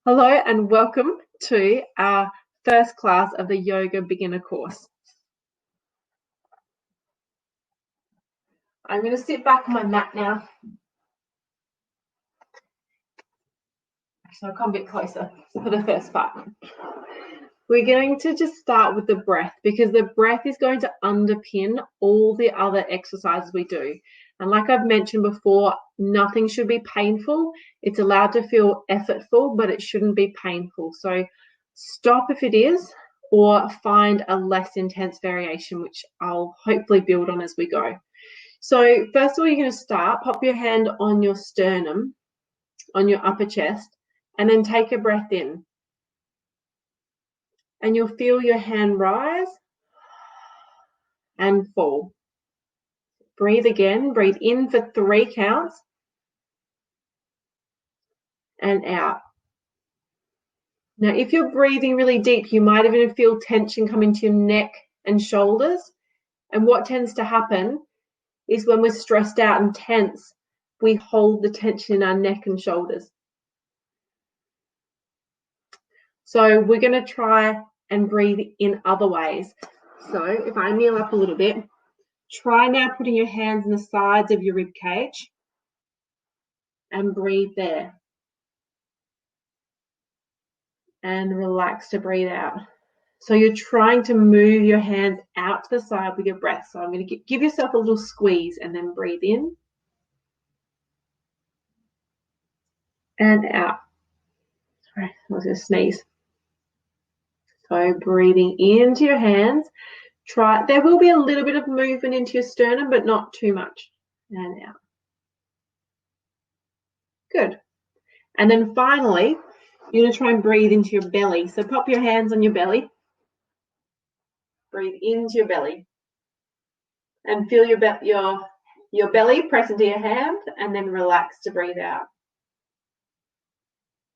Hello and welcome to our first class of the yoga beginner course. I'm going to sit back on my mat now, so I'll come a bit closer for the first part. We're going to just start with the breath because the breath is going to underpin all the other exercises we do. And like I've mentioned before, nothing should be painful. It's allowed to feel effortful, but it shouldn't be painful. So stop if it is, or find a less intense variation, which I'll hopefully build on as we go. So first of all, you're going to start, pop your hand on your sternum, on your upper chest, and then take a breath in. And you'll feel your hand rise and fall. Breathe again. Breathe in for 3 counts and out. Now, if you're breathing really deep, you might even feel tension come into your neck and shoulders. And what tends to happen is when we're stressed out and tense, we hold the tension in our neck and shoulders. So we're going to try and breathe in other ways. So if I kneel up a little bit, try now putting your hands on the sides of your rib cage and breathe there. And relax to breathe out. So you're trying to move your hands out to the side with your breath. So I'm going to give yourself a little squeeze and then breathe in and out. Sorry, I was going to sneeze. So breathing into your hands. There will be a little bit of movement into your sternum, but not too much. And out. Good. And then finally, you're going to try and breathe into your belly. So pop your hands on your belly. Breathe into your belly. And feel your belly press into your hand, and then relax to breathe out.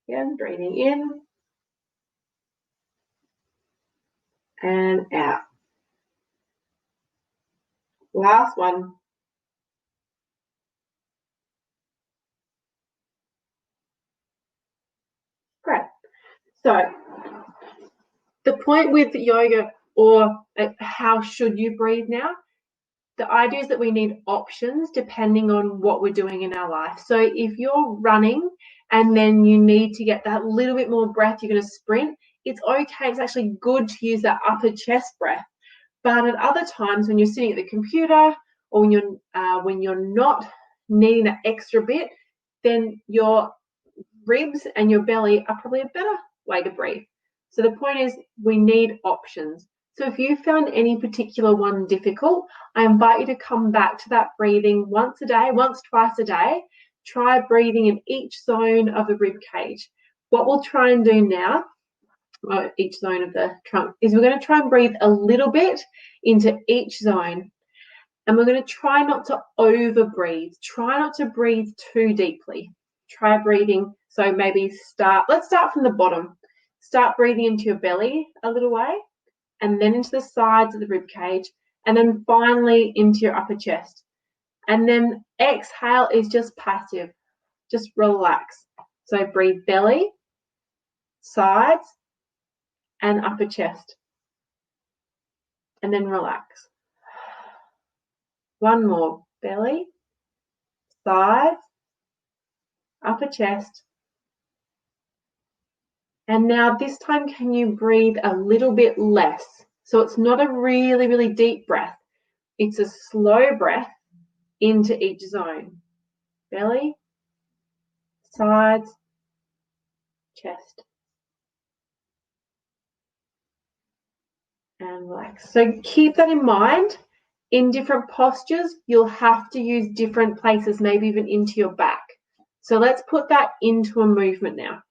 Again, breathing in and out. Last one. Great. So the point with yoga, or how should you breathe now, the idea is that we need options depending on what we're doing in our life. So if you're running and then you need to get that little bit more breath, you're going to sprint, it's okay. It's actually good to use that upper chest breath. But at other times when you're sitting at the computer, or when you're not needing that extra bit, then your ribs and your belly are probably a better way to breathe. So the point is, we need options. So if you found any particular one difficult, I invite you to come back to that breathing once a day, twice a day. Try breathing in each zone of the rib cage. What we'll try and do now, each zone of the trunk, is we're going to try and breathe a little bit into each zone. And we're going to try not to over breathe. Try not to breathe too deeply. Try breathing. So maybe let's start from the bottom. Start breathing into your belly a little way, and then into the sides of the rib cage, and then finally into your upper chest. And then exhale is just passive. Just relax. So breathe belly, sides, and upper chest. And then relax. One more. Belly, sides, upper chest. And now this time, can you breathe a little bit less? So it's not a really, really deep breath. It's a slow breath into each zone. Belly, sides, chest. And relax. So keep that in mind. In different postures, you'll have to use different places, maybe even into your back. So let's put that into a movement now.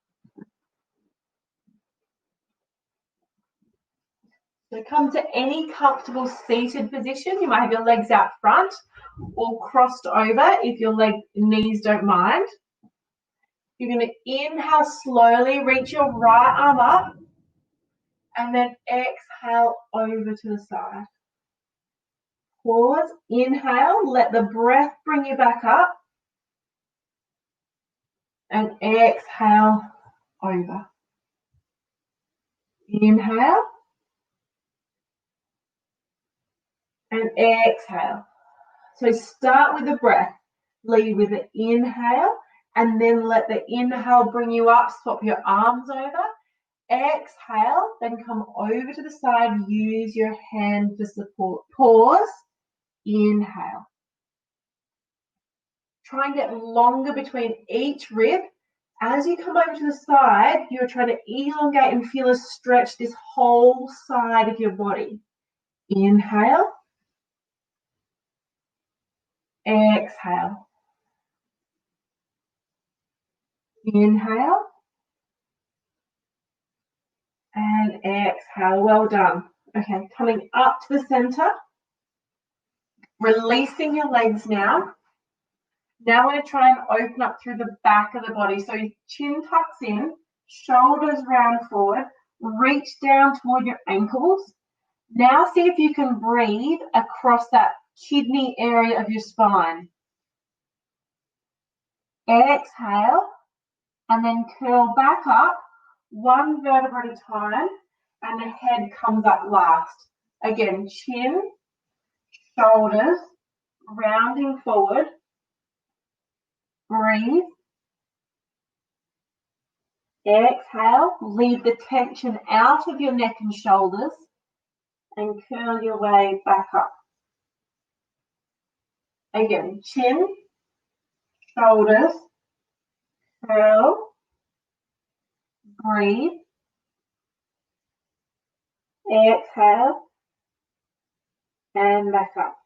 So come to any comfortable seated position. You might have your legs out front or crossed over if your knees don't mind. You're going to inhale slowly, reach your right arm up, and then exhale over to the side. Pause, inhale, let the breath bring you back up, and exhale over. Inhale and exhale. So start with the breath. Lead with the inhale and then let the inhale bring you up. Swap your arms over. Exhale, then come over to the side. Use your hand for support. Pause. Inhale. Try and get longer between each rib. As you come over to the side, you're trying to elongate and feel a stretch this whole side of your body. Inhale. Exhale. Inhale. And exhale. Well done. Okay, coming up to the center. Releasing your legs now. Now we're going to try and open up through the back of the body. So your chin tucks in, shoulders round forward, reach down toward your ankles. Now see if you can breathe across that kidney area of your spine. Exhale, and then curl back up, one vertebra at a time, and the head comes up last. Again, chin, shoulders, rounding forward. Breathe. Exhale, leave the tension out of your neck and shoulders and curl your way back up. Again, chin, shoulders, curl, breathe. Exhale and back up.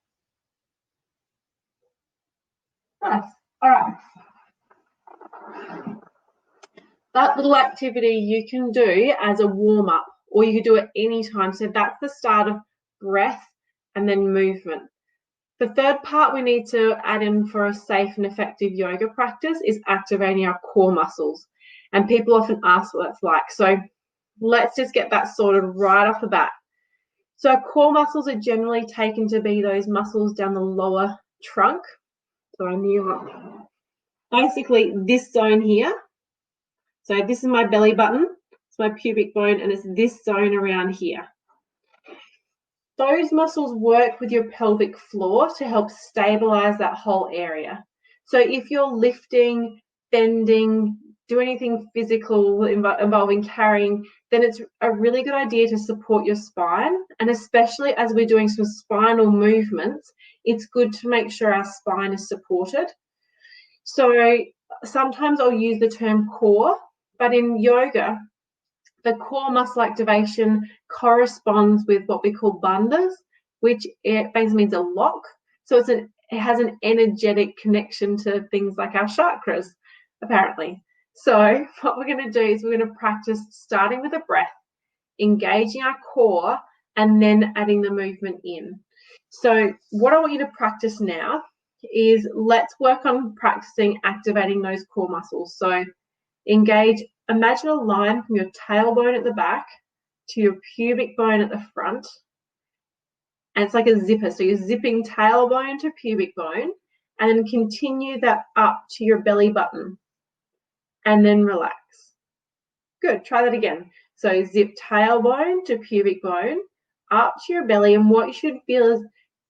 Nice. All right. That little activity you can do as a warm-up, or you can do it anytime. So that's the start of breath and then movement. The third part we need to add in for a safe and effective yoga practice is activating our core muscles. And people often ask what that's like. So let's just get that sorted right off the bat. So our core muscles are generally taken to be those muscles down the lower trunk. So I'm near basically this zone here. So this is my belly button, it's my pubic bone, and it's this zone around here. Those muscles work with your pelvic floor to help stabilize that whole area. So if you're lifting, bending, do anything physical involving carrying, then it's a really good idea to support your spine. And especially as we're doing some spinal movements, it's good to make sure our spine is supported. So sometimes I'll use the term core, but in yoga, the core muscle activation corresponds with what we call bandhas, which it basically means a lock. So it has an energetic connection to things like our chakras, apparently. So what we're going to do is we're going to practice starting with a breath, engaging our core, and then adding the movement in. So what I want you to practice now is let's work on practicing activating those core muscles. So engage, imagine a line from your tailbone at the back to your pubic bone at the front. And it's like a zipper. So you're zipping tailbone to pubic bone and then continue that up to your belly button and then relax. Good, try that again. So zip tailbone to pubic bone, up to your belly, and what you should feel is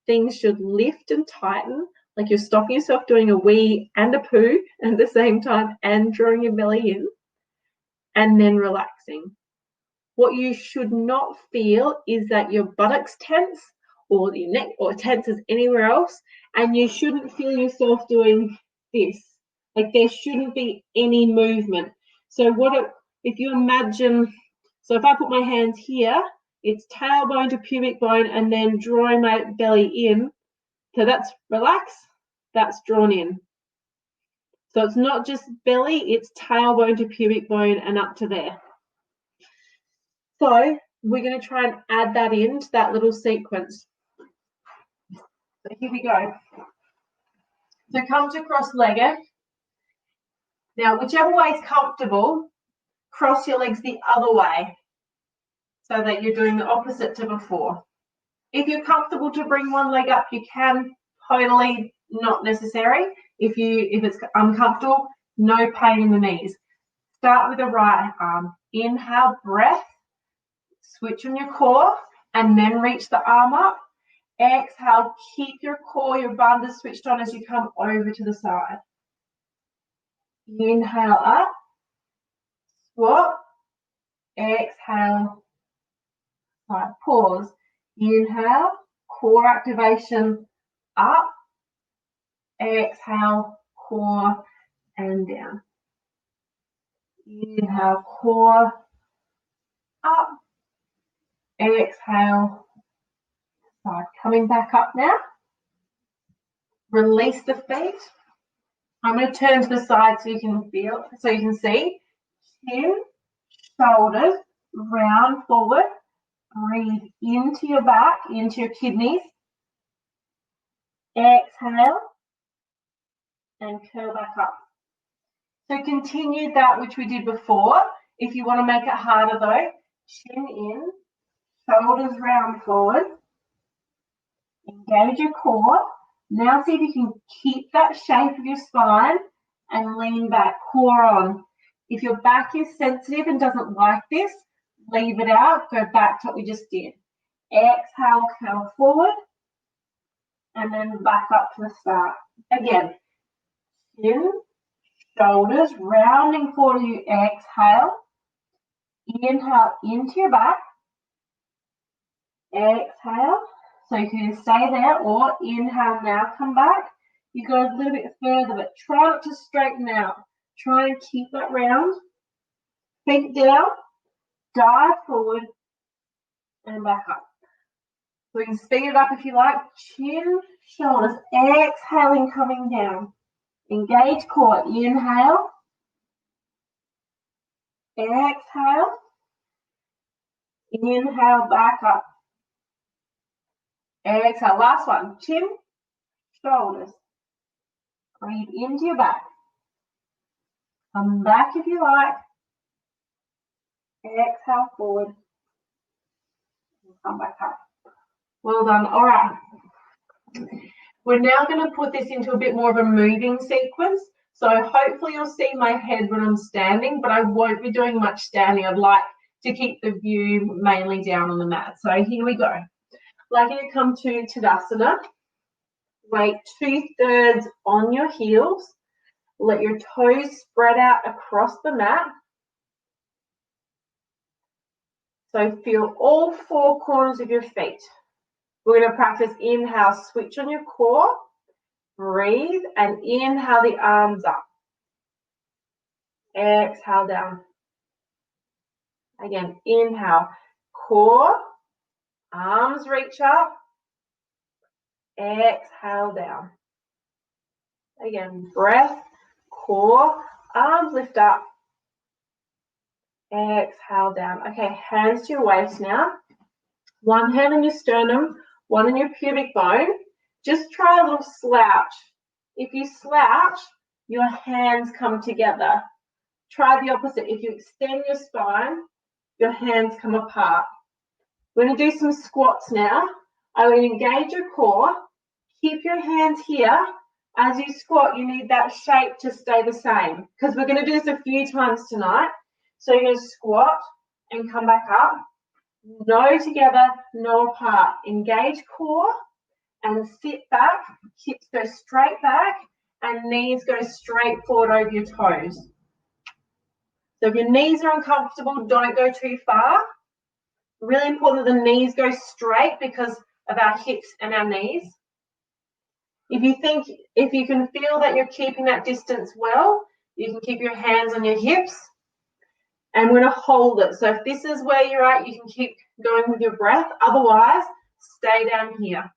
things should lift and tighten, like you're stopping yourself doing a wee and a poo at the same time and drawing your belly in, and then relaxing. What you should not feel is that your buttocks tense or your neck or tenses anywhere else, and you shouldn't feel yourself doing this. Like there shouldn't be any movement. So if you imagine, so if I put my hands here, it's tailbone to pubic bone and then drawing my belly in. So that's relax, that's drawn in. So it's not just belly, it's tailbone to pubic bone and up to there. So we're going to try and add that into that little sequence. So here we go. So come to cross-legged. Now, whichever way is comfortable, cross your legs the other way so that you're doing the opposite to before. If you're comfortable to bring one leg up, you can. Totally not necessary. If it's uncomfortable, no pain in the knees. Start with the right arm. Inhale, breath. Switch on your core and then reach the arm up. Exhale, keep your core, your bandha switched on as you come over to the side. Inhale up, squat. Exhale, side pause. Inhale, core activation up. Exhale, core and down. Inhale, core up. Exhale, side. Coming back up now. Release the feet. I'm going to turn to the side so you can feel, so you can see. Chin, shoulders, round forward. Breathe into your back, into your kidneys. Exhale and curl back up. So continue that which we did before. If you want to make it harder though, chin in, shoulders round forward. Engage your core. Now see if you can keep that shape of your spine and lean back, core on. If your back is sensitive and doesn't like this, leave it out, go back to what we just did. Exhale, curl forward, and then back up to the start. Again, chin, shoulders, rounding forward, you exhale. Inhale into your back. Exhale. So you can stay there or inhale now, come back. You go a little bit further, but try not to straighten out. Try and keep it round. Feet down, dive forward and back up. So we can speed it up if you like. Chin, shoulders, exhaling, coming down. Engage core, inhale. Exhale. Inhale, back up. Exhale, last one. Chin, shoulders. Breathe into your back. Come back if you like. Exhale forward. And come back up. Well done. All right. We're now going to put this into a bit more of a moving sequence. So hopefully you'll see my head when I'm standing, but I won't be doing much standing. I'd like to keep the view mainly down on the mat. So here we go. I'd like you to come to Tadasana. Weight 2/3 on your heels. Let your toes spread out across the mat. So feel all four corners of your feet. We're going to practice inhale, switch on your core. Breathe and inhale the arms up. Exhale down. Again, inhale, core, arms reach up. Exhale down. Again, breath, core, arms lift up. Exhale down. Okay, hands to your waist now. One hand on your sternum, one on your pubic bone. Just try a little slouch. If you slouch, your hands come together. Try the opposite. If you extend your spine, your hands come apart. We're going to do some squats now. I will engage your core. Keep your hands here. As you squat, you need that shape to stay the same because we're going to do this a few times tonight. So you're going to squat and come back up. No together, no apart. Engage core and sit back. Hips go straight back and knees go straight forward over your toes. So if your knees are uncomfortable, don't go too far. Really important that the knees go straight because of our hips and our knees. If you can feel that you're keeping that distance well, you can keep your hands on your hips. And we're going to hold it. So if this is where you're at, you can keep going with your breath. Otherwise, stay down here.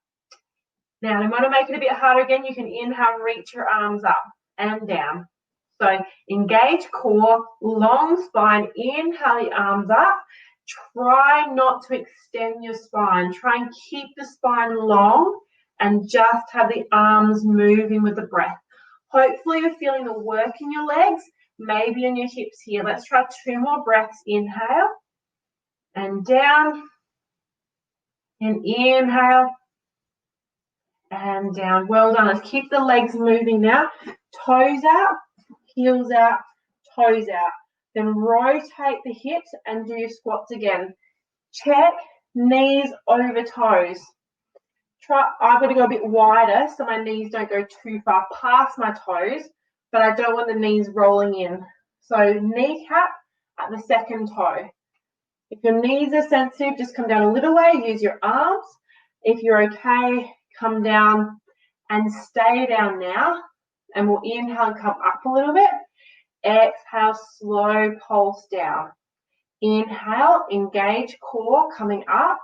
Now, to want to make it a bit harder again, you can inhale, reach your arms up and down. So engage core, long spine, inhale the arms up. Try not to extend your spine. Try and keep the spine long and just have the arms moving with the breath. Hopefully you're feeling the work in your legs, maybe in your hips here. Let's try 2 more breaths. Inhale and down and inhale and down. Well done. Let's keep the legs moving now. Toes out, heels out, toes out. Then rotate the hips and do your squats again. Check knees over toes. I've got to go a bit wider so my knees don't go too far past my toes, but I don't want the knees rolling in. So kneecap at the second toe. If your knees are sensitive, just come down a little way, use your arms. If you're okay, come down and stay down now. And we'll inhale and come up a little bit. Exhale, slow pulse down. Inhale, engage core, coming up.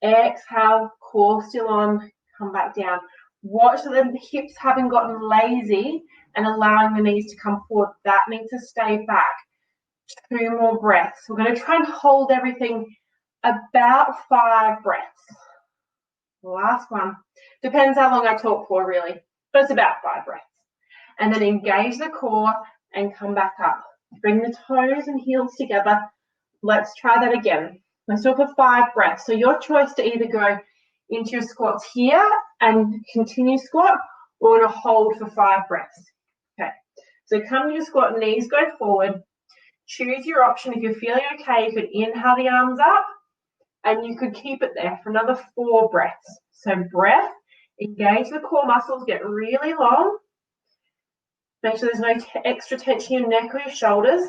Exhale, core still on, come back down. Watch that the hips haven't gotten lazy and allowing the knees to come forward. That needs to stay back. 2 more breaths. We're going to try and hold everything about 5 breaths. Last one. Depends how long I talk for, really, but it's about 5 breaths. And then engage the core and come back up. Bring the toes and heels together. Let's try that again. Let's do it for 5 breaths. So your choice to either go into your squats here and continue squat, or we're going to hold for 5 breaths. Okay. So come to your squat, knees go forward. Choose your option. If you're feeling okay, you could inhale the arms up and you could keep it there for another 4 breaths. So breath, engage the core muscles, get really long. Make sure there's no extra tension in your neck or your shoulders.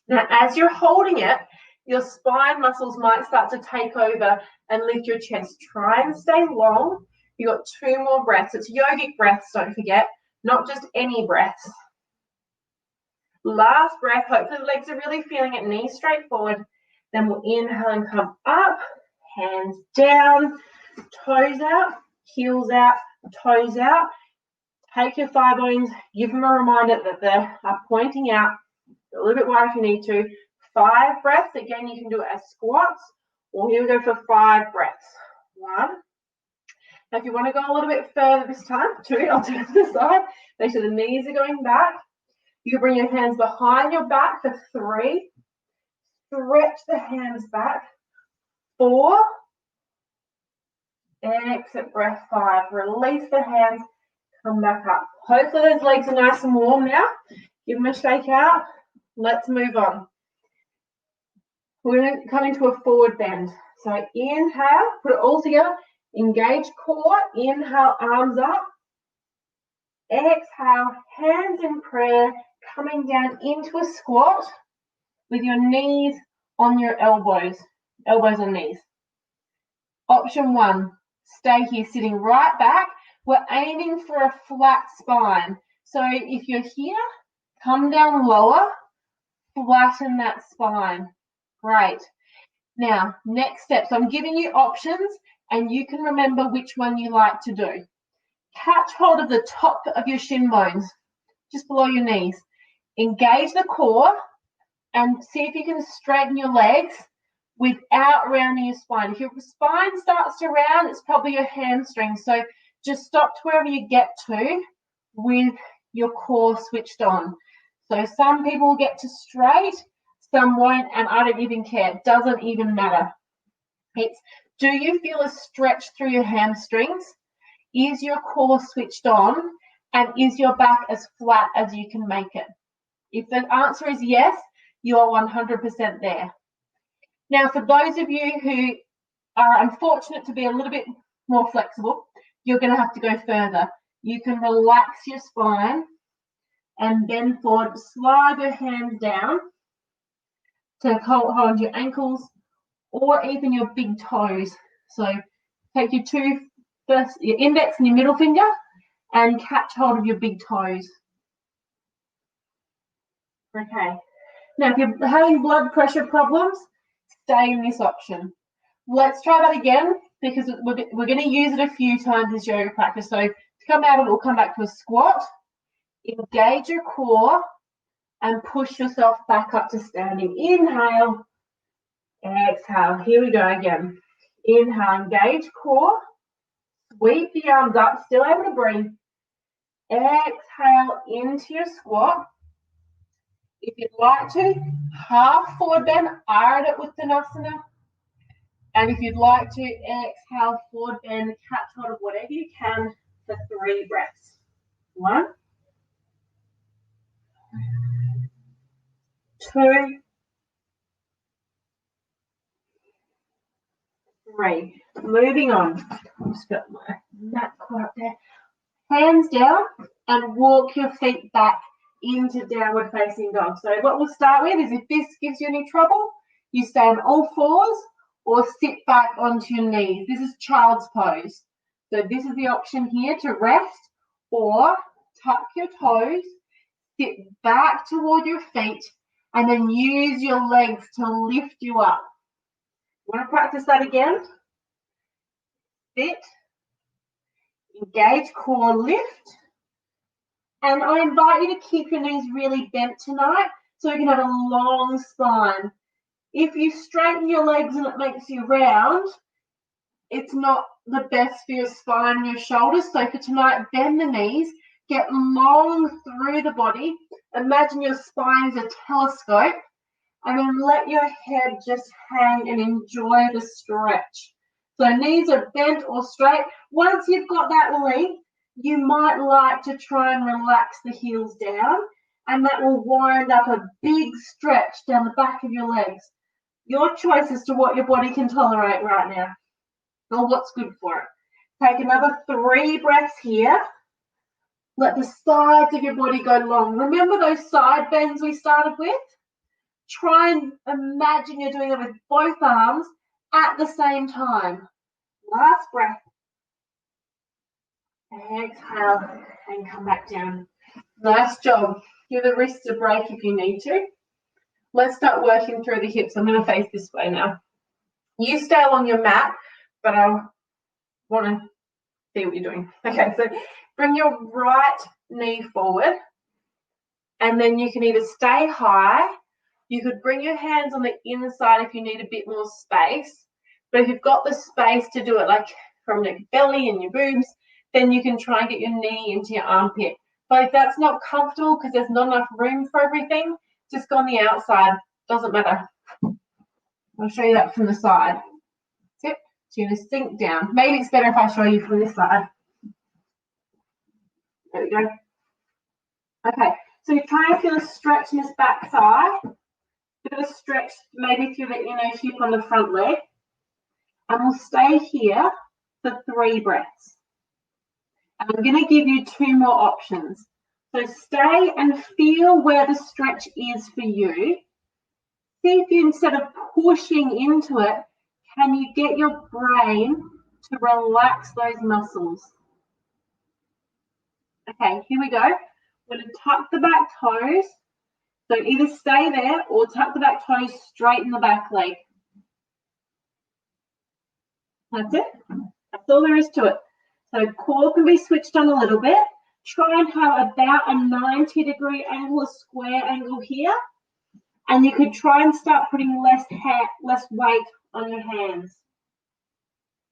Now, as you're holding it, your spine muscles might start to take over and lift your chest. Try and stay long. You've got 2 more breaths. It's yogic breaths, don't forget, not just any breaths. Last breath, hopefully the legs are really feeling it, knees straight forward. Then we'll inhale and come up, hands down, toes out, heels out, toes out. Take your thigh bones, give them a reminder that they are pointing out, a little bit wider if you need to. 5 breaths, again you can do it as squats, or here we go for 5 breaths. 1. Now if you want to go a little bit further this time, 2, I'll do it to the side. Make sure the knees are going back. You can bring your hands behind your back for 3. Stretch the hands back. 4. Exit breath. 5. Release the hands. Come back up. Hopefully those legs are nice and warm now. Give them a shake out. Let's move on. We're going to come into a forward bend. So inhale, put it all together. Engage core. Inhale, arms up. Exhale, hands in prayer. Coming down into a squat with your knees on your elbows on knees. Option 1, stay here sitting right back. We're aiming for a flat spine. So if you're here, come down lower, flatten that spine. Great. Now, next step. So I'm giving you options and you can remember which one you like to do. Catch hold of the top of your shin bones, just below your knees. Engage the core and see if you can straighten your legs without rounding your spine. If your spine starts to round, it's probably your hamstring. So just stop to wherever you get to with your core switched on. So some people will get to straight, some won't, and I don't even care. It doesn't even matter. It's, do you feel a stretch through your hamstrings? Is your core switched on? And is your back as flat as you can make it? If the answer is yes, you are 100% there. Now, for those of you who are unfortunate to be a little bit more flexible, you're going to have to go further. You can relax your spine and bend forward, slide your hands down to hold your ankles or even your big toes. So take your your index and your middle finger and catch hold of your big toes. Okay. Now, if you're having blood pressure problems, stay in this option. Let's try that again because we're going to use it a few times this yoga practice. So to come out of it, we'll come back to a squat. Engage your core and push yourself back up to standing. Inhale, exhale. Here we go again. Inhale, engage core. Sweep the arms up, still able to breathe. Exhale into your squat. If you'd like to, half forward bend, iron it with Tadasana. And if you'd like to, exhale, forward bend, catch hold of whatever you can for 3 breaths. 1. 2, 3. Moving on. I've just got my mat caught up there. Hands down and walk your feet back into downward facing dog. So what we'll start with is, if this gives you any trouble, you stay on all fours or sit back onto your knees. This is child's pose. So this is the option here to rest, or tuck your toes, sit back toward your feet, and then use your legs to lift you up. Want to practice that again? Sit, engage core, lift. And I invite you to keep your knees really bent tonight so you can have a long spine. If you straighten your legs and it makes you round, it's not the best for your spine and your shoulders. So for tonight, bend the knees, get long through the body. Imagine your spine is a telescope, and then let your head just hang and enjoy the stretch. So knees are bent or straight. Once you've got that length, you might like to try and relax the heels down, and that will wind up a big stretch down the back of your legs. Your choice as to what your body can tolerate right now, or what's good for it. Take another 3 breaths here. Let the sides of your body go long. Remember those side bends we started with? Try and imagine you're doing it with both arms at the same time. Last breath. Exhale and come back down. Nice job. Give the wrists a break if you need to. Let's start working through the hips. I'm going to face this way now. You stay along your mat, but I want to see what you're doing. Okay, so bring your right knee forward, and then you can either stay high. You could bring your hands on the inside if you need a bit more space. But if you've got the space to do it, like from your belly and your boobs, then you can try and get your knee into your armpit. But if that's not comfortable because there's not enough room for everything, just go on the outside. Doesn't matter. I'll show you that from the side. That's it. So you're going to sink down. Maybe it's better if I show you from this side. There we go. Okay, so you try and feel a stretch in this back thigh. Bit of a stretch maybe through the inner hip on the front leg. And we'll stay here for 3 breaths. And I'm going to give you 2 more options. So stay and feel where the stretch is for you. See if you, instead of pushing into it, can you get your brain to relax those muscles? Okay, here we go. We're going to tuck the back toes. So either stay there or tuck the back toes, straighten the back leg. That's it. That's all there is to it. So core can be switched on a little bit. Try and have about a 90-degree angle, a square angle here. And you could try and start putting less weight on your hands.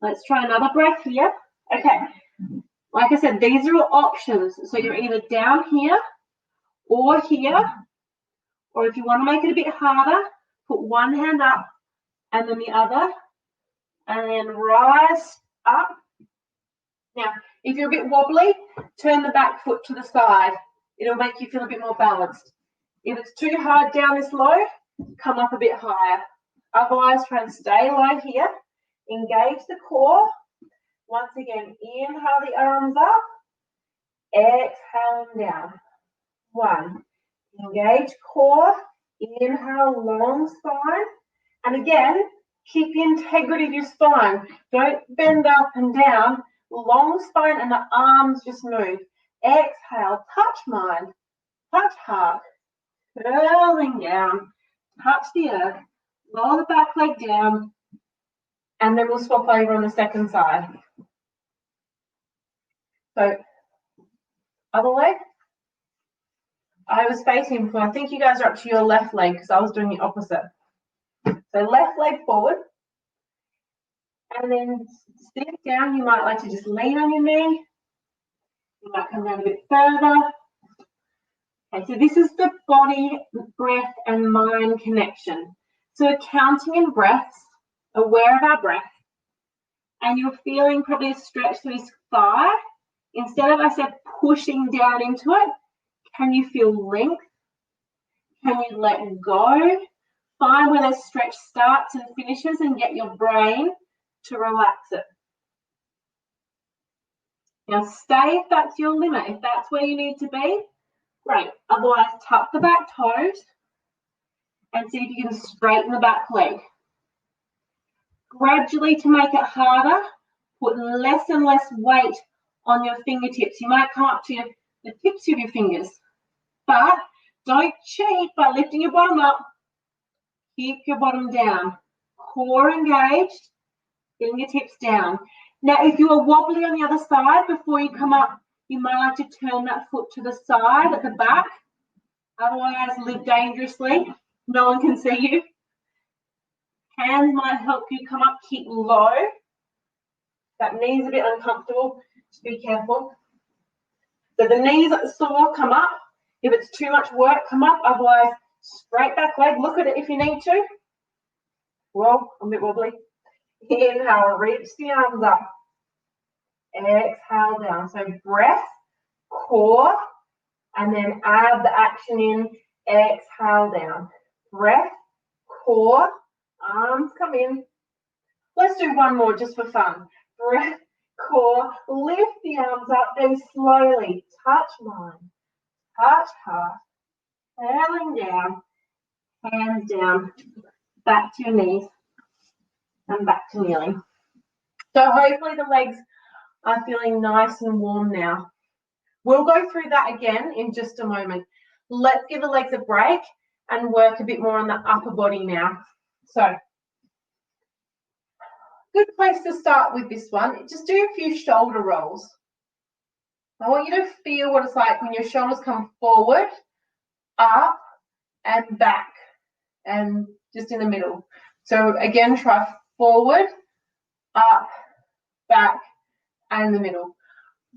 Let's try another breath here. Okay. Like I said, these are all options. So you're either down here or here. Or if you want to make it a bit harder, put one hand up and then the other. And then rise up. Now, if you're a bit wobbly, turn the back foot to the side. It'll make you feel a bit more balanced. If it's too hard down this low, come up a bit higher. Otherwise, try and stay low here. Engage the core. Once again, inhale the arms up. Exhale them down. 1. Engage core. Inhale, long spine. And again, keep the integrity of your spine. Don't bend up and down. Long spine and the arms just move. Exhale, touch mind, touch heart, curling down, touch the earth, lower the back leg down, and then we'll swap over on the second side. So, other leg. I was facing, I think you guys are up to your left leg because I was doing the opposite. So left leg forward. And then sit down. You might like to just lean on your knee. You might come down a bit further. Okay, so this is the body, breath, and mind connection. So we're counting in breaths, aware of our breath, and you're feeling probably a stretch through this thigh. Instead of, I said, pushing down into it, can you feel length? Can you let go? Find where the stretch starts and finishes and get your brain to relax it. Now stay if that's your limit. If that's where you need to be, great. Otherwise, tuck the back toes and see if you can straighten the back leg. Gradually, to make it harder, put less and less weight on your fingertips. You might come up to the tips of your fingers, but don't cheat by lifting your bottom up. Keep your bottom down. Core engaged, fingertips down. Now, if you are wobbly on the other side before you come up, you might like to turn that foot to the side at the back. Otherwise, live dangerously. No one can see you. Hands might help you come up. Keep low. That knee's a bit uncomfortable. Just be careful. So the knees at the sore, come up. If it's too much work, come up. Otherwise, straight back leg. Look at it if you need to. Whoa, I'm a bit wobbly. Inhale, reach the arms up. Exhale down. So breath, core, and then add the action in. Exhale down. Breath, core, arms come in. Let's do one more just for fun. Breath, core, lift the arms up, then slowly touch mind, touch heart, exhaling down, hands down, back to your knees, and back to kneeling. So hopefully the legs are feeling nice and warm now. We'll go through that again in just a moment. Let's give the legs a break and work a bit more on the upper body now. So, good place to start with this one. Just do a few shoulder rolls. I want you to feel what it's like when your shoulders come forward, up, and back, and just in the middle. So again, try forward, up, back, and the middle.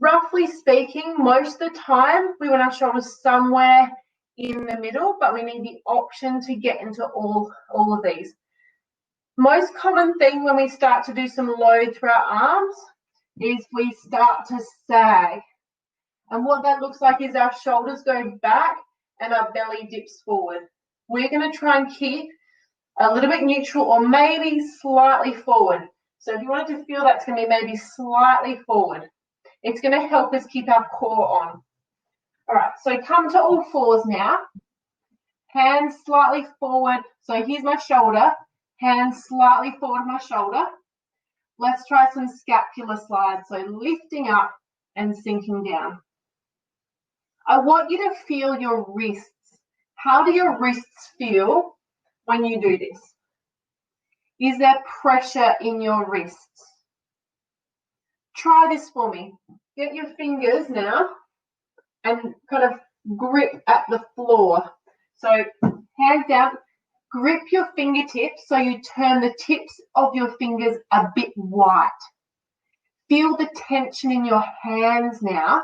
Roughly speaking, most of the time, we want our shoulders somewhere in the middle, but we need the option to get into all of these. Most common thing when we start to do some load through our arms is we start to sag. And what that looks like is our shoulders go back and our belly dips forward. We're going to try and keep a little bit neutral or maybe slightly forward. So if you wanted to feel that's going to be maybe slightly forward. It's going to help us keep our core on. All right, so come to all fours now. Hands slightly forward. So here's my shoulder. Hands slightly forward of my shoulder. Let's try some scapular slides. So lifting up and sinking down. I want you to feel your wrists. How do your wrists feel when you do this? Is there pressure in your wrists? Try this for me. Get your fingers now and kind of grip at the floor. So hands down, grip your fingertips so you turn the tips of your fingers a bit white. Feel the tension in your hands now.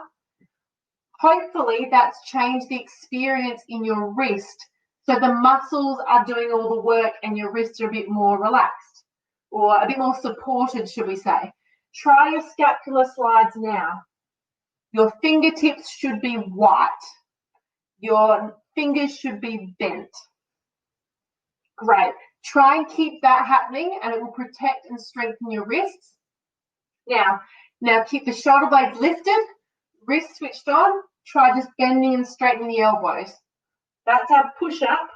Hopefully that's changed the experience in your wrist. So the muscles are doing all the work and your wrists are a bit more relaxed or a bit more supported, should we say. Try your scapular slides now. Your fingertips should be white. Your fingers should be bent. Great. Try and keep that happening and it will protect and strengthen your wrists. Now keep the shoulder blades lifted, wrists switched on. Try just bending and straightening the elbows. That's our push-up,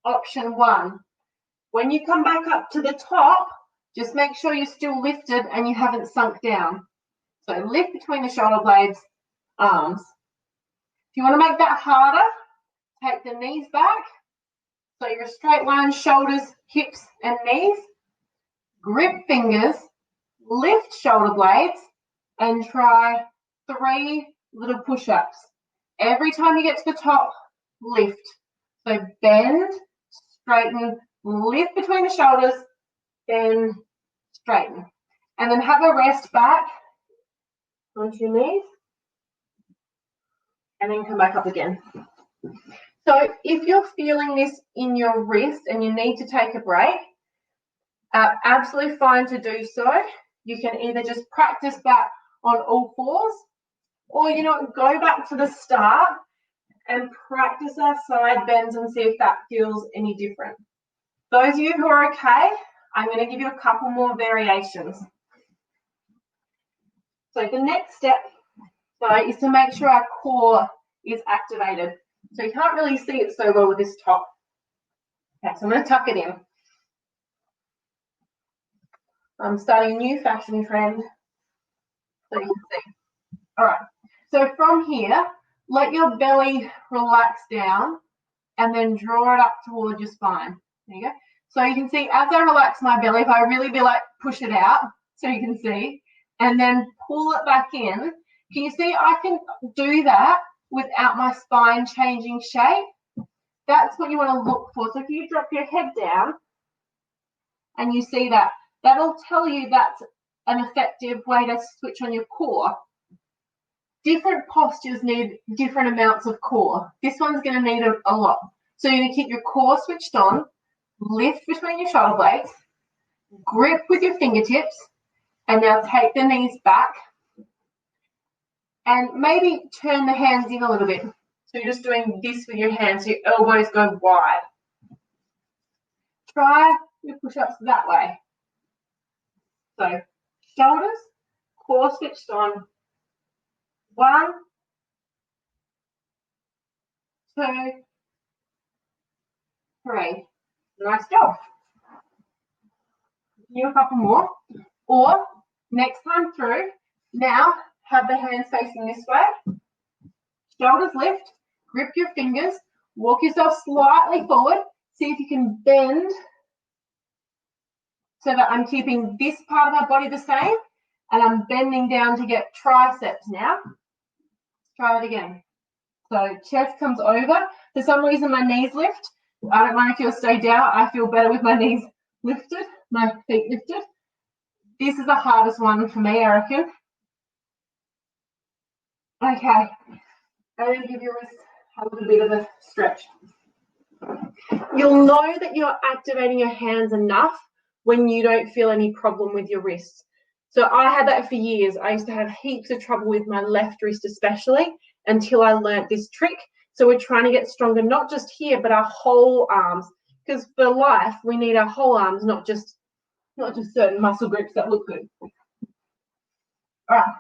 option 1. When you come back up to the top, just make sure you're still lifted and you haven't sunk down. So lift between the shoulder blades, arms. If you want to make that harder, take the knees back. So you're a straight line, shoulders, hips, and knees. Grip fingers, lift shoulder blades, and try 3 little push-ups. Every time you get to the top, lift. So bend, straighten, lift between the shoulders, bend, straighten. And then have a rest back onto your knees. And then come back up again. So if you're feeling this in your wrist and you need to take a break, absolutely fine to do so. You can either just practice that on all fours or, go back to the start and practice our side bends and see if that feels any different. Those of you who are okay, I'm going to give you a couple more variations. So the next step is to make sure our core is activated. So you can't really see it so well with this top. Okay, so I'm going to tuck it in. I'm starting a new fashion trend, so you can see. All right, so from here, let your belly relax down and then draw it up towards your spine. There you go. So you can see as I relax my belly, if I really be like push it out, so you can see, and then pull it back in. Can you see I can do that without my spine changing shape? That's what you want to look for. So if you drop your head down and you see that, that'll tell you that's an effective way to switch on your core. Different postures need different amounts of core. This one's going to need a lot. So you're going to keep your core switched on, lift between your shoulder blades, grip with your fingertips, and now take the knees back and maybe turn the hands in a little bit. So you're just doing this with your hands, so your elbows go wide. Try your push-ups that way. So shoulders, core switched on. 1, 2, 3. Nice job. Do a couple more. Or next time through, now have the hands facing this way. Shoulders lift, grip your fingers, walk yourself slightly forward. See if you can bend so that I'm keeping this part of my body the same and I'm bending down to get triceps now. Try it again. So chest comes over. For some reason my knees lift. I don't mind if you'll stay down. I feel better with my knees lifted, my feet lifted. This is the hardest one for me, I reckon. Okay. And then give your wrist a little bit of a stretch. You'll know that you're activating your hands enough when you don't feel any problem with your wrists. So I had that for years. I used to have heaps of trouble with my left wrist especially until I learnt this trick. So we're trying to get stronger, not just here, but our whole arms. Because for life, we need our whole arms, not just certain muscle groups that look good. All right.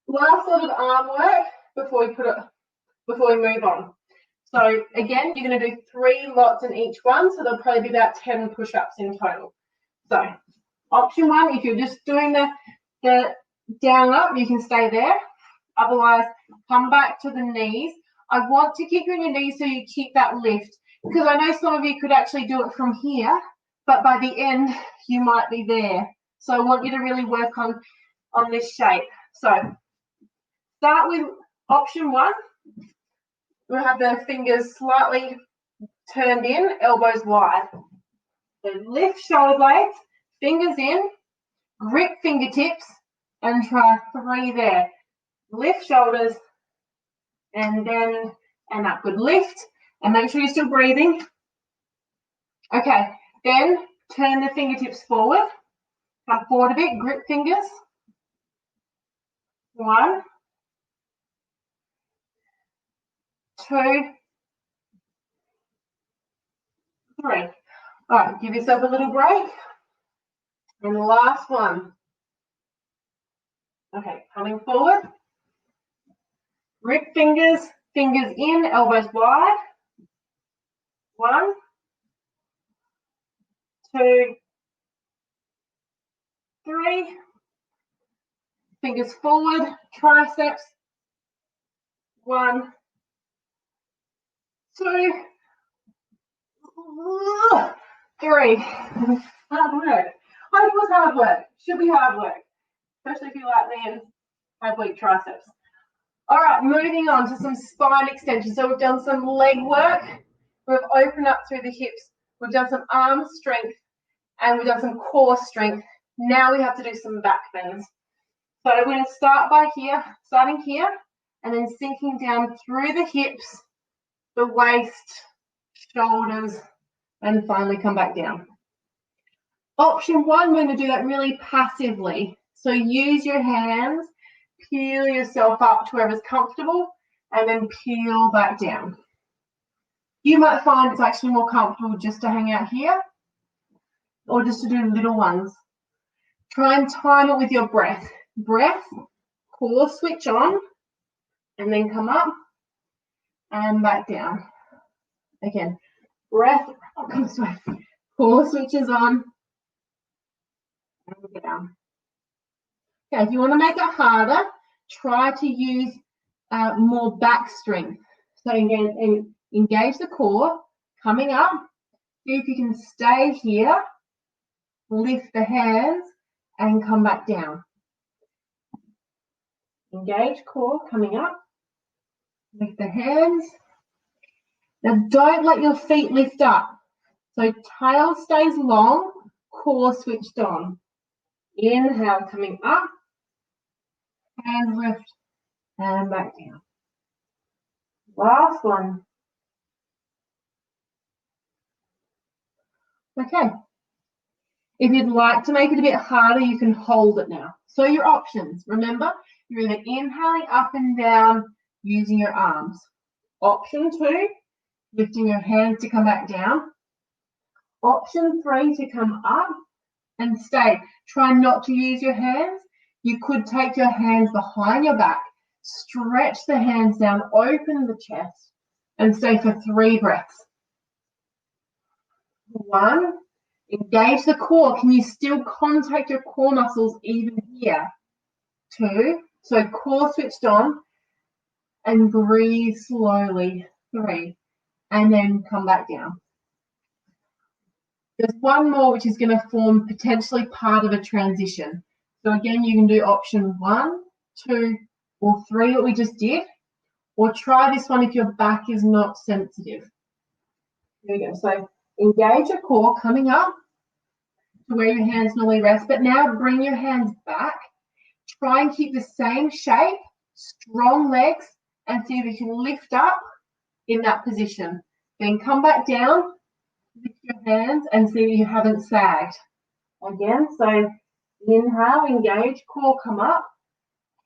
Last sort of arm work before we move on. So again, you're going to do 3 lots in each one, so there'll probably be about 10 push-ups in total. So option 1, if you're just doing the down up, you can stay there. Otherwise, come back to the knees. I want to keep you on your knees so you keep that lift, because I know some of you could actually do it from here, but by the end, you might be there. So I want you to really work on this shape. So start with option 1. We'll have the fingers slightly turned in, elbows wide. So lift shoulder blades, fingers in, grip fingertips, and try 3 there. Lift shoulders, and then an upward lift, and make sure you're still breathing. Okay, then turn the fingertips forward. Come forward a bit, grip fingers. 1, 2, 3. All right, give yourself a little break. And the last one. Okay, coming forward. Grip fingers, fingers in, elbows wide. 1, 2, 3. Fingers forward, triceps. 1, 2, 3. Hard work. I think it was hard work. Should be hard work, especially if you like me and have weak triceps. All right, moving on to some spine extension. So we've done some leg work. We've opened up through the hips. We've done some arm strength, and we've done some core strength. Now we have to do some back bends. So we're going to start by here, starting here, and then sinking down through the hips, the waist, shoulders, and finally come back down. Option 1, we're going to do that really passively. So use your hands, peel yourself up to wherever's comfortable, and then peel back down. You might find it's actually more comfortable just to hang out here or just to do little ones. Try and time it with your breath. Breath, core switch on, and then come up and back down. Again, breath, core switches on and down. Okay, if you want to make it harder, try to use more back strength. So again, engage the core, coming up. See if you can stay here, lift the hands, and come back down. Engage core, coming up, lift the hands. Now don't let your feet lift up. So tail stays long, core switched on. Inhale, coming up, hands lift, and back down. Last one. Okay. If you'd like to make it a bit harder, you can hold it now. So your options, remember, you're either inhaling up and down using your arms. Option 2, lifting your hands to come back down. Option 3, to come up and stay. Try not to use your hands. You could take your hands behind your back, stretch the hands down, open the chest, and stay for 3 breaths. 1, engage the core. Can you still contact your core muscles even here? 2, so core switched on, and breathe slowly. 3, and then come back down. There's one more which is going to form potentially part of a transition. So again, you can do option 1, 2, or 3 that we just did, or try this one if your back is not sensitive. Here we go. So engage your core, coming up to where your hands normally rest, but now bring your hands back. Try and keep the same shape, strong legs, and see if you can lift up in that position. Then come back down, lift your hands, and see if you haven't sagged. Again, so inhale, engage, core, come up,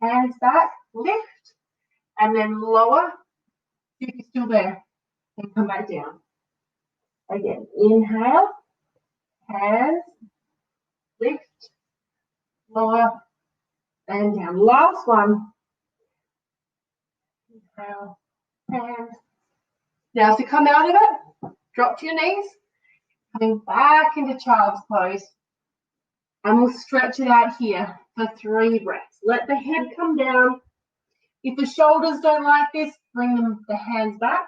hands back, lift, and then lower, see if you're still there, and come back down. Again, inhale, hands, lift, lower, and down. Last one. Inhale, hands. Now to come out of it, drop to your knees, coming back into child's pose. And we'll stretch it out here for 3 breaths. Let the head come down. If the shoulders don't like this, bring the hands back.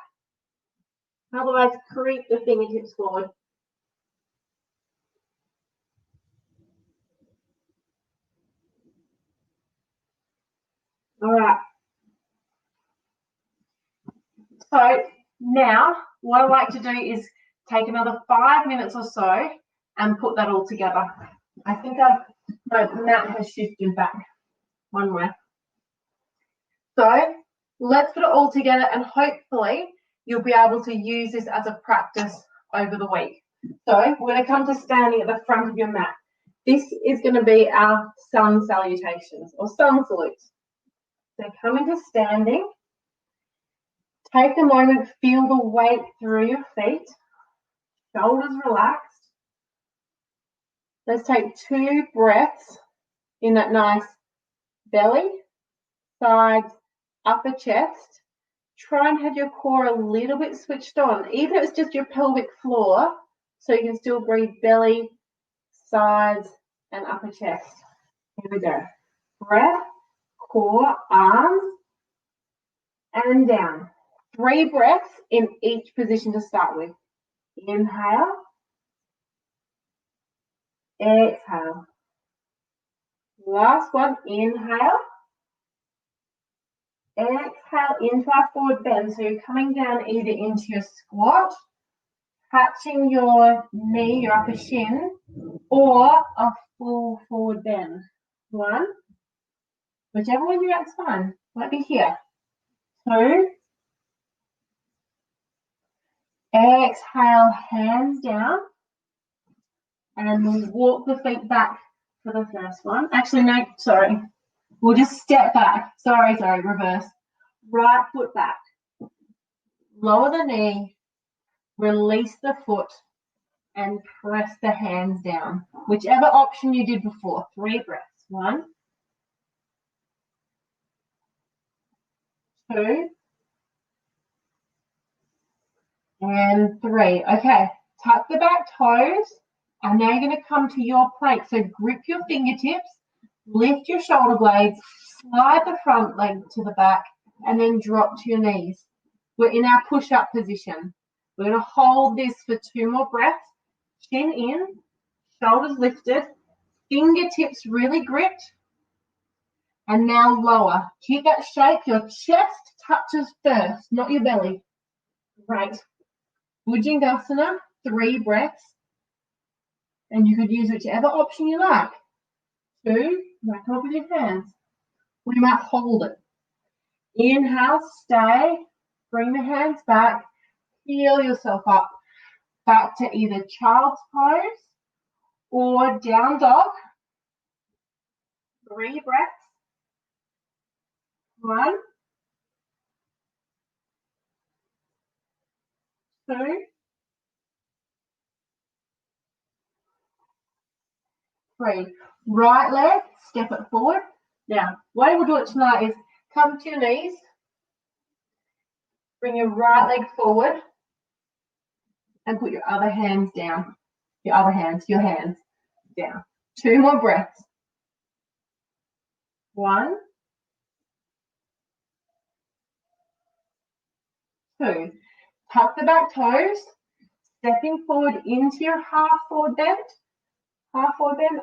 Otherwise, creep the fingertips forward. All right. So now what I like to do is take another 5 minutes or so and put that all together. I think my mat has shifted back one way. So let's put it all together, and hopefully you'll be able to use this as a practice over the week. So we're going to come to standing at the front of your mat. This is going to be our sun salutations or sun salutes. So come into standing. Take a moment, feel the weight through your feet, shoulders relaxed. Let's take 2 breaths in that nice belly, sides, upper chest. Try and have your core a little bit switched on, even if it's just your pelvic floor, so you can still breathe belly, sides, and upper chest. Here we go. Breath, core, arms, and down. 3 breaths in each position to start with. Inhale. Exhale. Last one, inhale. Exhale into our forward bend. So you're coming down either into your squat, touching your knee, your upper shin, or a full forward bend. 1, whichever one you're at is fine. Might be here. 2, exhale, hands down, and we'll walk the feet back for the first one. Actually, no, sorry. We'll just step back. Sorry, reverse. Right foot back. Lower the knee, release the foot, and press the hands down. Whichever option you did before. 3 breaths. 1, 2, and 3. Okay, tuck the back toes, and now you're going to come to your plank. So grip your fingertips, lift your shoulder blades, slide the front leg to the back, and then drop to your knees. We're in our push-up position. We're going to hold this for 2 more breaths. Chin in, shoulders lifted, fingertips really gripped, and now lower. Keep that shape. Your chest touches first, not your belly. Great. Bhujangasana, 3 breaths. And you could use whichever option you like. 2, might come up with your hands. Or you might hold it. Inhale, stay. Bring the hands back. Heel yourself up. Back to either child's pose or down dog. 3 breaths. 1, 2, 3. Right leg, step it forward. Now, the way we'll do it tonight is come to your knees. Bring your right leg forward and put your other hands down. Your hands down. 2 more breaths. 1, 2. Tuck the back toes, stepping forward into your half forward bend,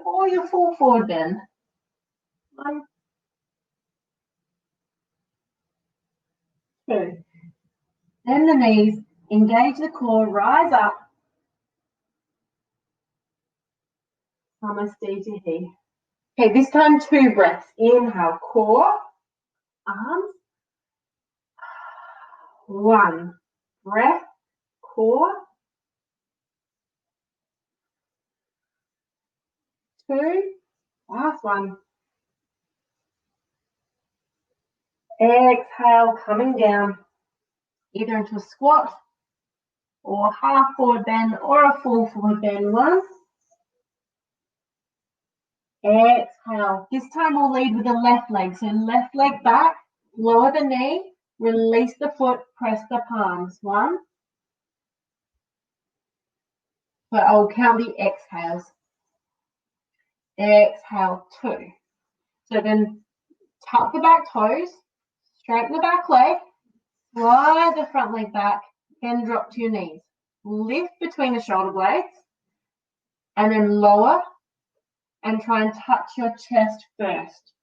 or your full forward bend. 1, 2. Bend the knees, engage the core, rise up. Namaste. Okay, this time 2 breaths. Inhale, core, arms. 1 breath, core. 2, last 1. Exhale, coming down, either into a squat or half forward bend or a full forward bend. 1. Exhale. This time we'll lead with the left leg. So left leg back, lower the knee, release the foot, press the palms. 1. So I'll count the exhales. Exhale, 2. So then tuck the back toes, straighten the back leg, slide the front leg back, then drop to your knees. Lift between the shoulder blades, and then lower and try and touch your chest first.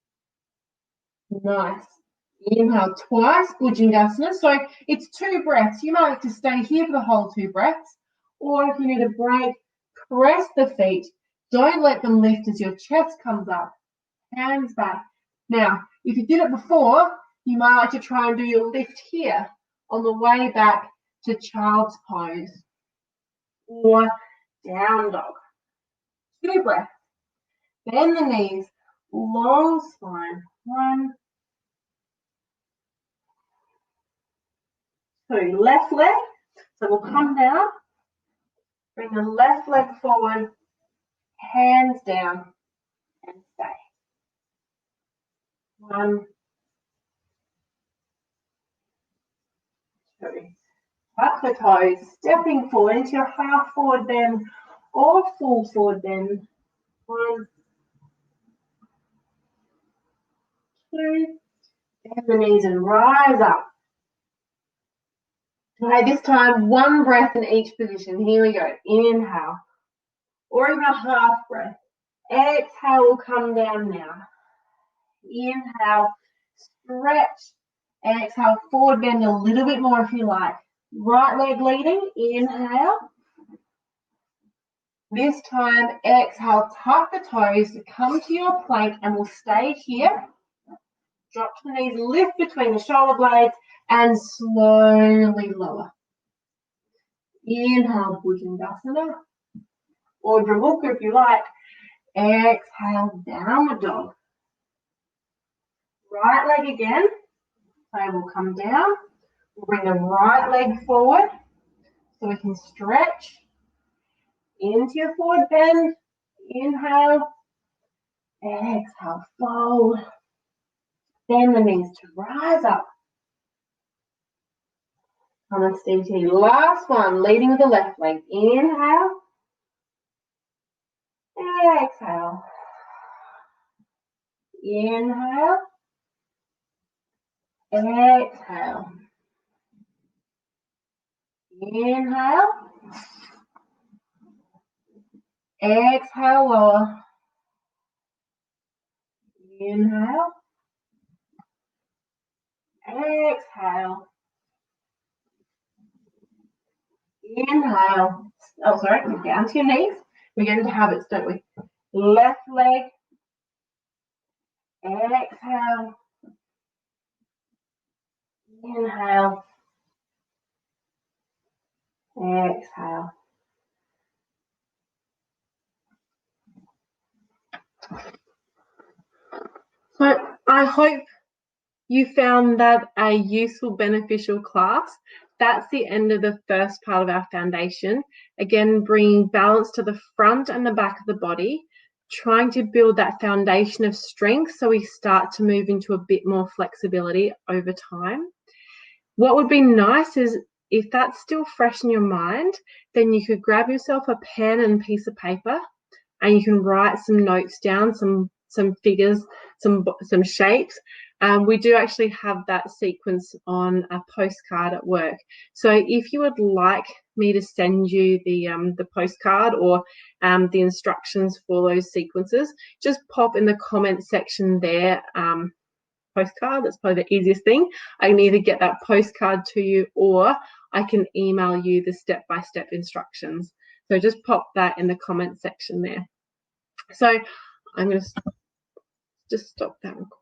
Nice. Inhale twice, Bhujangasana. So it's 2 breaths. You might like to stay here for the whole 2 breaths, or if you need a break, press the feet. Don't let them lift as your chest comes up. Hands back. Now, if you did it before, you might like to try and do your lift here on the way back to child's pose or down dog. 2 breaths. Bend the knees, long spine. 1, 2. Left leg. So we'll come down. Bring the left leg forward, hands down, and stay. 1, 2. Tuck the toes, stepping forward into your half forward bend or full forward bend. 1, 2. Bend the knees and rise up. Okay, this time 1 breath in each position. Here we go. Inhale, or even a half breath. Exhale, will come down now. Inhale, stretch. Exhale, forward bend a little bit more if you like. Right leg leading, inhale. This time, exhale, tuck the toes, come to your plank, and we'll stay here. Drop to the knees, lift between the shoulder blades, and slowly lower. Inhale, Bhujangasana, or Dramukha if you like. Exhale, downward dog. Right leg again. So we'll come down. We'll bring the right leg forward so we can stretch into your forward bend. Inhale. Exhale, fold. Bend the knees to rise up. On a CT. Last one, leading with the left leg. Inhale. Exhale. Inhale. Exhale. Inhale. Exhale, lower. Inhale. Exhale. Inhale. Oh, sorry, down to your knees. We get into habits, don't we? Left leg. Exhale. Inhale. Exhale. So I hope you found that a useful, beneficial class. That's the end of the first part of our foundation. Again, bringing balance to the front and the back of the body, trying to build that foundation of strength so we start to move into a bit more flexibility over time. What would be nice is if that's still fresh in your mind, then you could grab yourself a pen and piece of paper and you can write some notes down, some figures, some shapes. We do actually have that sequence on a postcard at work. So if you would like me to send you the postcard or the instructions for those sequences, just pop in the comment section there, postcard. That's probably the easiest thing. I can either get that postcard to you or I can email you the step-by-step instructions. So just pop that in the comment section there. So I'm going to just stop that recording.